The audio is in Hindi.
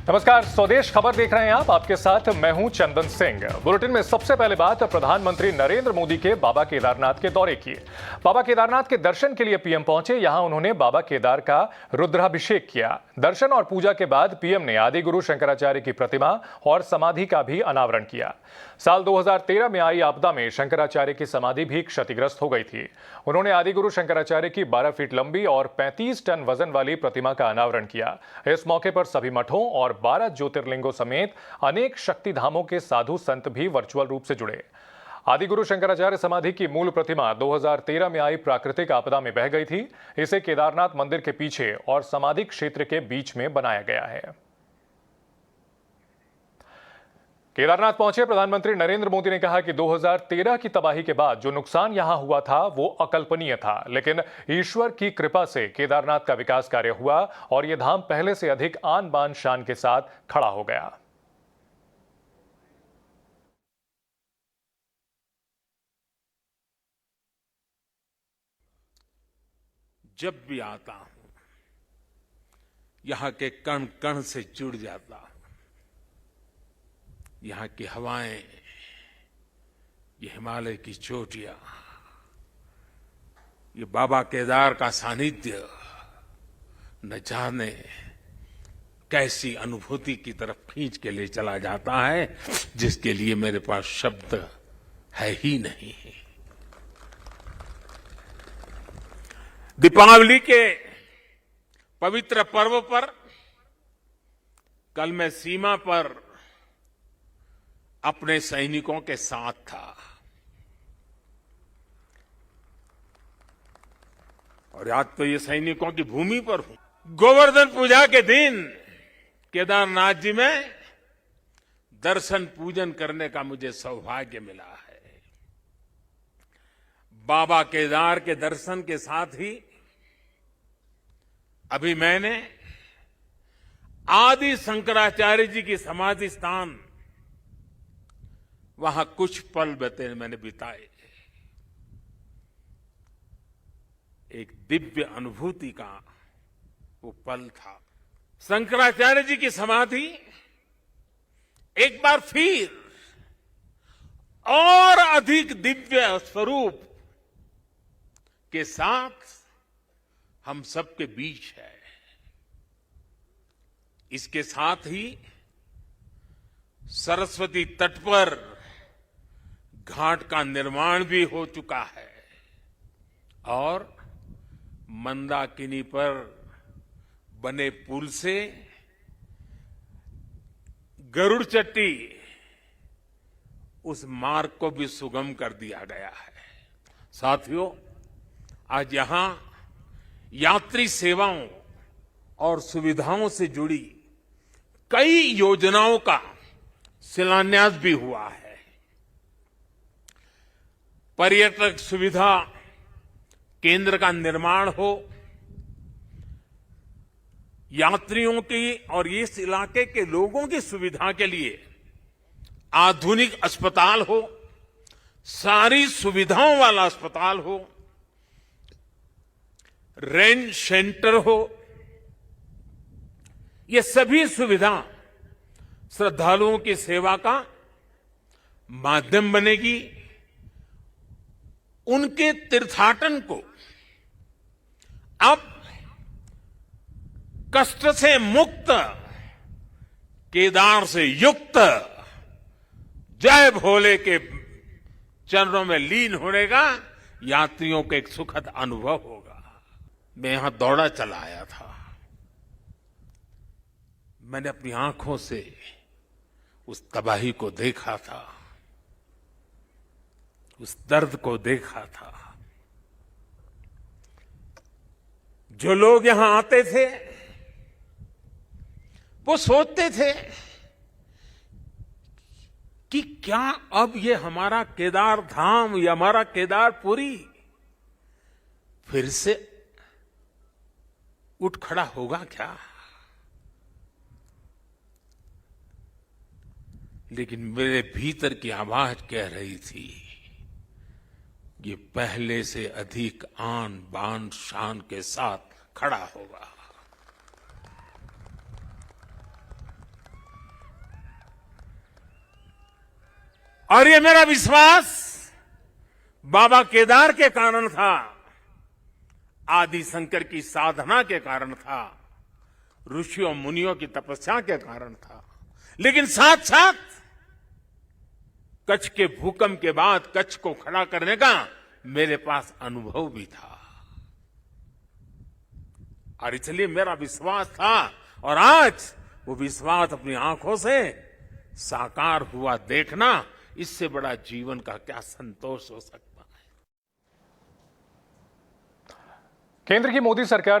नमस्कार, स्वदेश खबर देख रहे हैं आप। आपके साथ मैं हूं चंदन सिंह। बुलेटिन में सबसे पहले बात प्रधानमंत्री नरेंद्र मोदी के बाबा केदारनाथ के दौरे की। बाबा केदारनाथ के दर्शन के लिए पीएम पहुंचे। यहां उन्होंने बाबा केदार का रुद्राभिषेक किया। दर्शन और पूजा के बाद पीएम ने आदि गुरु शंकराचार्य की प्रतिमा और समाधि का भी अनावरण किया। साल 2013 में आई आपदा में शंकराचार्य की समाधि भी क्षतिग्रस्त हो गई थी। उन्होंने आदि गुरु शंकराचार्य की 12 फीट लंबी और 35 टन वजन वाली प्रतिमा का अनावरण किया। इस मौके पर सभी मठों और 12 ज्योतिर्लिंगों समेत अनेक शक्ति धामों के साधु संत भी वर्चुअल रूप से जुड़े। आदि गुरु शंकराचार्य समाधि की मूल प्रतिमा 2013 में आई प्राकृतिक आपदा में बह गई थी। इसे केदारनाथ मंदिर के पीछे और समाधि क्षेत्र के बीच में बनाया गया है। केदारनाथ पहुंचे प्रधानमंत्री नरेंद्र मोदी ने कहा कि 2013 की तबाही के बाद जो नुकसान यहां हुआ था वो अकल्पनीय था, लेकिन ईश्वर की कृपा से केदारनाथ का विकास कार्य हुआ और यह धाम पहले से अधिक आन बान शान के साथ खड़ा हो गया। जब भी आता हूं, यहां के कण कण से जुड़ जाता हूं। यहां की हवाएं, ये हिमालय की चोटियां, ये बाबा केदार का सानिध्य न जाने कैसी अनुभूति की तरफ खींच के ले चला जाता है, जिसके लिए मेरे पास शब्द है ही नहीं। दीपावली के पवित्र पर्व पर कल मैं सीमा पर अपने सैनिकों के साथ था और आज तो ये सैनिकों की भूमि पर हूं। गोवर्धन पूजा के दिन केदारनाथ जी में दर्शन पूजन करने का मुझे सौभाग्य मिला है। बाबा केदार के दर्शन के साथ ही अभी मैंने आदि शंकराचार्य जी की समाधि स्थान वहां कुछ पल मैंने बिताए। एक दिव्य अनुभूति का वो पल था। शंकराचार्य जी की समाधि एक बार फिर और अधिक दिव्य स्वरूप के साथ हम सबके बीच है। इसके साथ ही सरस्वती तट पर घाट का निर्माण भी हो चुका है और मंदाकिनी पर बने पुल से गरुड़ चट्टी उस मार्ग को भी सुगम कर दिया गया है। साथियों, आज यहां यात्री सेवाओं और सुविधाओं से जुड़ी कई योजनाओं का शिलान्यास भी हुआ है। पर्यटक सुविधा केंद्र का निर्माण हो, यात्रियों की और इस इलाके के लोगों की सुविधा के लिए आधुनिक अस्पताल हो, सारी सुविधाओं वाला अस्पताल हो, रेंट सेंटर हो, ये सभी सुविधा श्रद्धालुओं की सेवा का माध्यम बनेगी। उनके तीर्थाटन को अब कष्ट से मुक्त, केदार से युक्त जय भोले के चरणों में लीन होने का यात्रियों को एक सुखद अनुभव होगा। मैं यहां दौड़ा चला आया था। मैंने अपनी आंखों से उस तबाही को देखा था, उस दर्द को देखा था। जो लोग यहां आते थे वो सोचते थे कि क्या अब ये हमारा केदार धाम या हमारा केदारपुरी फिर से उठ खड़ा होगा क्या? लेकिन मेरे भीतर की आवाज कह रही थी, ये पहले से अधिक आन बान शान के साथ खड़ा होगा। और ये मेरा विश्वास बाबा केदार के कारण था, आदि शंकर की साधना के कारण था, ऋषियों मुनियों की तपस्या के कारण था, लेकिन साथ साथ कच्छ के भूकंप के बाद कच्छ को खड़ा करने का मेरे पास अनुभव भी था। और इसलिए मेरा विश्वास था, और आज वो विश्वास अपनी आंखों से साकार हुआ देखना, इससे बड़ा जीवन का क्या संतोष हो सकता है। केंद्र की मोदी सरकार ने